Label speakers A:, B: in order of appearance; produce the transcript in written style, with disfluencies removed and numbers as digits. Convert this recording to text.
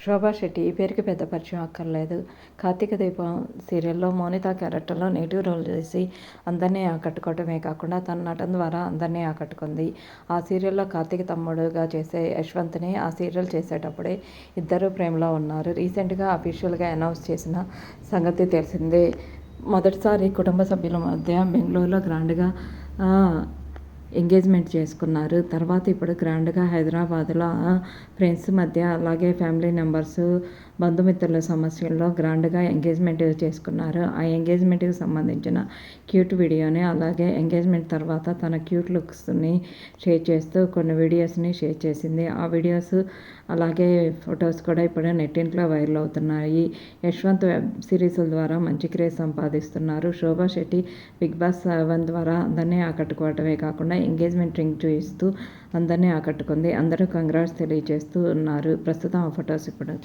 A: శోభా శెట్టి ఈ పేరుకి పెద్ద పరిచయం అక్కర్లేదు. కార్తీక దీపం సీరియల్లో మౌనిత క్యారెక్టర్లో నెగిటివ్ రోల్ చేసి అందరినీ ఆకట్టుకోవటమే కాకుండా తన నటన ద్వారా అందరినీ ఆకట్టుకుంది. ఆ సీరియల్లో కార్తీక్ తమ్ముడుగా చేసే యశ్వంత్ని ఆ సీరియల్ చేసేటప్పుడే ఇద్దరు ప్రేమలో ఉన్నారు. రీసెంట్గా అఫీషియల్గా అనౌన్స్ చేసిన సంగతి తెలిసిందే. మొదటిసారి కుటుంబ సభ్యుల మధ్య బెంగళూరులో గ్రాండ్గా ఎంగేజ్మెంట్ చేసుకున్నారు. తర్వాత ఇప్పుడు గ్రాండ్గా హైదరాబాద్లో ఫ్రెండ్స్ మధ్య అలాగే ఫ్యామిలీ మెంబర్స్ బంధుమిత్రుల సమస్యల్లో గ్రాండ్గా ఎంగేజ్మెంట్ చేసుకున్నారు. ఆ ఎంగేజ్మెంట్కి సంబంధించిన క్యూట్ వీడియోని అలాగే ఎంగేజ్మెంట్ తర్వాత తన క్యూట్ లుక్స్ని షేర్ చేస్తూ కొన్ని వీడియోస్ని షేర్ చేసింది. ఆ వీడియోస్ అలాగే ఫొటోస్ కూడా ఇప్పుడు నెట్టింట్లో వైరల్ అవుతున్నాయి. యశ్వంత్ వెబ్ సిరీస్ల ద్వారా మంచి క్రేజ్ సంపాదిస్తున్నారు. శోభా శెట్టి బిగ్ బాస్ 7 ద్వారా అందరినీ ఆకట్టుకోవటమే కాకుండా ఎంగేజ్మెంట్ రింగ్ చూపిస్తూ అందరినీ ఆకట్టుకుంది. అందరూ కంగ్రాట్స్ తెలియజేస్తూ ఉన్నారు. ప్రస్తుతం ఆ ఫొటోస్ ఇప్పుడు